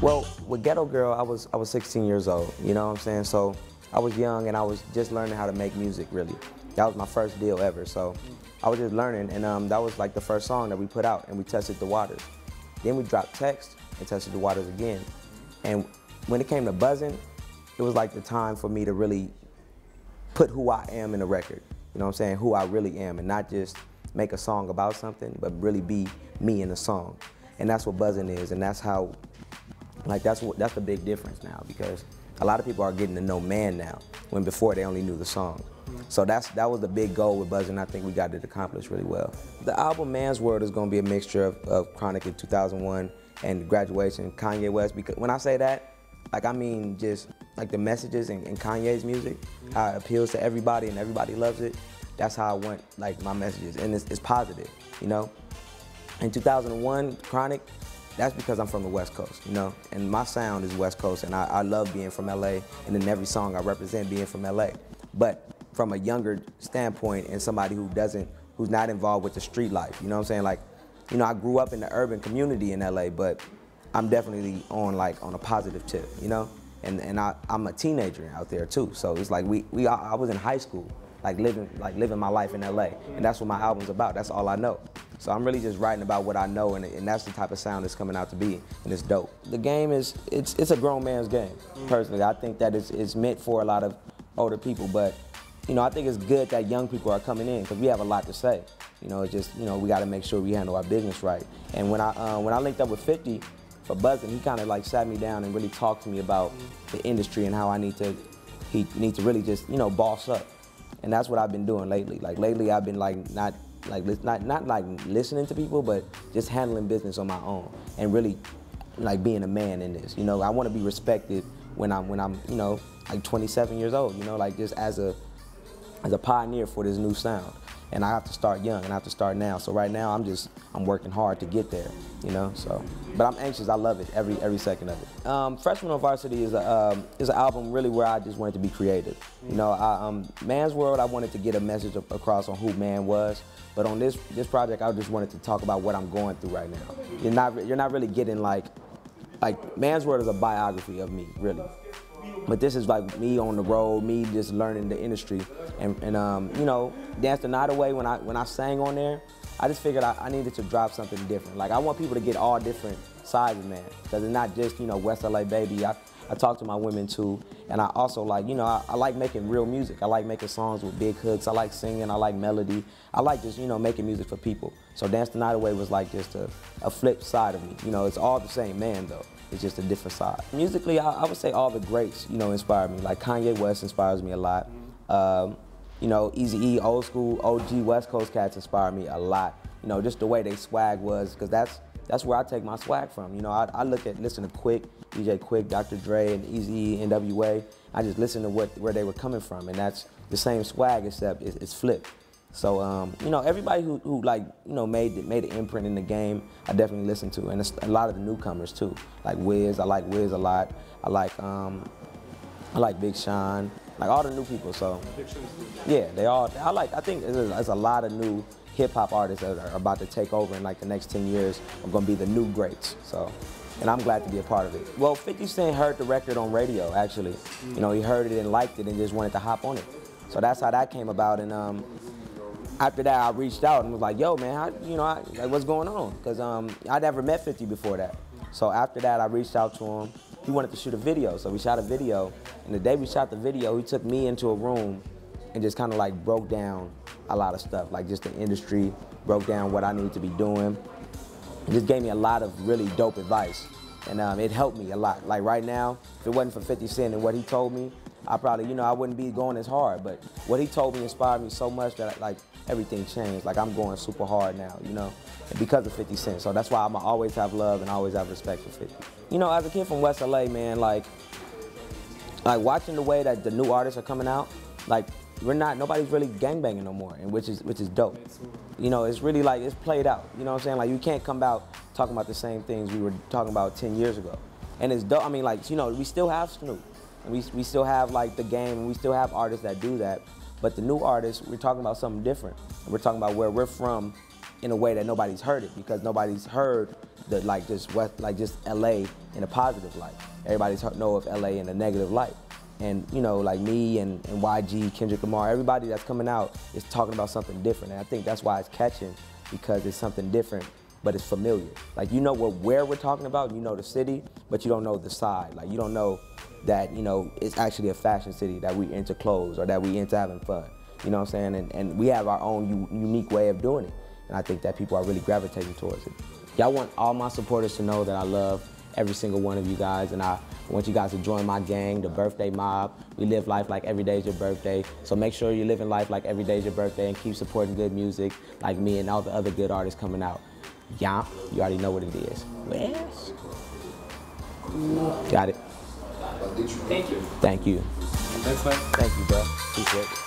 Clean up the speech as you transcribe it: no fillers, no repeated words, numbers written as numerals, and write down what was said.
Well, with Ghetto Girl, I was 16 years old, you know what I'm saying? So I was young and I was just learning how to make music, really. That was my first deal ever, so I was just learning, and that was like the first song that we put out, and we tested the waters. Then we dropped Text and tested the waters again. And when it came to buzzing, it was like the time for me to really put who I am in a record, you know what I'm saying? Who I really am, and not just make a song about something, but really be me in a song. And that's what buzzing is, and that's how, like that's the big difference now, because a lot of people are getting to know Mann now, when before they only knew the song. So that was the big goal with buzzing. I think we got it accomplished really well. The album Mann's World is going to be a mixture of Chronic in 2001 and Graduation, Kanye West, because when I say that, like I mean just like the messages in Kanye's music, how it appeals to everybody and everybody loves it. That's how I want like my messages, and it's positive, you know? In 2001, Chronic, that's because I'm from the West Coast, you know? And my sound is West Coast, and I love being from LA, and in every song I represent being from LA. But from a younger standpoint and somebody who's not involved with the street life, you know what I'm saying? Like, you know, I grew up in the urban community in LA, but I'm definitely on a positive tip, you know? And I'm a teenager out there too, so it's like I was in high school, living my life in LA, and that's what my album's about. That's all I know. So I'm really just writing about what I know, and that's the type of sound it's coming out to be, and it's dope. The game it's a grown man's game, personally. I think that it's meant for a lot of older people, but you know, I think it's good that young people are coming in, because we have a lot to say. You know, it's just, you know, we got to make sure we handle our business right. And when I linked up with 50 for buzzing, he kind of like sat me down and really talked to me about the industry and how he need to really just, you know, boss up. And that's what I've been doing lately. Like lately I've been like not like listening to people, but just handling business on my own and really like being a man in this. You know, I want to be respected when I'm you know, like 27 years old, you know, like just as a pioneer for this new sound. And I have to start young, and I have to start now. So right now I'm working hard to get there, you know. So, but I'm anxious. I love it every second of it. Freshman on Varsity is an album really where I just wanted to be creative. You know, Mann's World, I wanted to get a message across on who Mann was. But on this project, I just wanted to talk about what I'm going through right now. You're not really getting like Mann's World is a biography of me, really. But this is like me on the road, me just learning the industry, and you know, Dance the Night Away. When I sang on there, I just figured I needed to drop something different. Like I want people to get all different sides of Mann, because it's not just, you know, West LA baby. I talk to my women too, and I also like, you know, I like making real music. I like making songs with big hooks. I like singing. I like melody. I like just, you know, making music for people. So Dance the Night Away was like just a flip side of me. You know, it's all the same Mann though. It's just a different side. Musically, I would say all the greats, you know, inspire me. Like Kanye West inspires me a lot. You know, Eazy-E, old school, OG West Coast cats inspire me a lot. You know, just the way they swag was, because that's where I take my swag from. You know, I listen to Quick, DJ Quick, Dr. Dre, and Eazy-E, NWA. I just listen to where they were coming from, and that's the same swag, except it's flipped. So, you know, everybody who like, you know, made an imprint in the game, I definitely listen to, and it's a lot of the newcomers too. Like Wiz, I like Wiz a lot. I like Big Sean, like all the new people. So, yeah, I think there's a lot of new hip hop artists that are about to take over in like the next 10 years are gonna be the new greats. So, and I'm glad to be a part of it. Well, 50 Cent heard the record on radio, actually. You know, he heard it and liked it and just wanted to hop on it. So that's how that came about. And after that, I reached out and was like, yo, man, like, what's going on? Because I never met 50 before that. So after that, I reached out to him. He wanted to shoot a video, so we shot a video. And the day we shot the video, he took me into a room and just kind of like broke down a lot of stuff, like just the industry, broke down what I need to be doing. He just gave me a lot of really dope advice. And it helped me a lot. Like right now, if it wasn't for 50 Cent and what he told me, I probably, you know, I wouldn't be going as hard. But what he told me inspired me so much that like everything changed. Like I'm going super hard now, you know, and because of 50 Cent. So that's why I'm always have love and always have respect for 50. You know, as a kid from West LA, man, like watching the way that the new artists are coming out, like nobody's really gangbanging no more, and which is dope. You know, it's really like, it's played out. You know what I'm saying? Like you can't come out talking about the same things we were talking about 10 years ago. And it's dope. I mean, like, you know, we still have Snoop. And we still have like the game, and we still have artists that do that. But the new artists, we're talking about something different. We're talking about where we're from in a way that nobody's heard it, because nobody's heard the just LA in a positive light. Everybody's know of LA in a negative light. And you know, like me and YG, Kendrick Lamar, everybody that's coming out is talking about something different. And I think that's why it's catching, because it's something different, but it's familiar. Like, you know where we're talking about, you know the city, but you don't know the side. Like, you don't know that, you know, it's actually a fashion city, that we into clothes or that we into having fun. You know what I'm saying? And we have our own unique way of doing it. And I think that people are really gravitating towards it. Yeah, I want all my supporters to know that I love every single one of you guys, and I want you guys to join my gang, the Birthday Mob. We live life like every day is your birthday. So make sure you're living life like every day is your birthday, and keep supporting good music like me and all the other good artists coming out. Yeah, you already know what it is. Yes. Got it. Thank you. Thank you. Thanks, man. Thank you, bro. Appreciate it.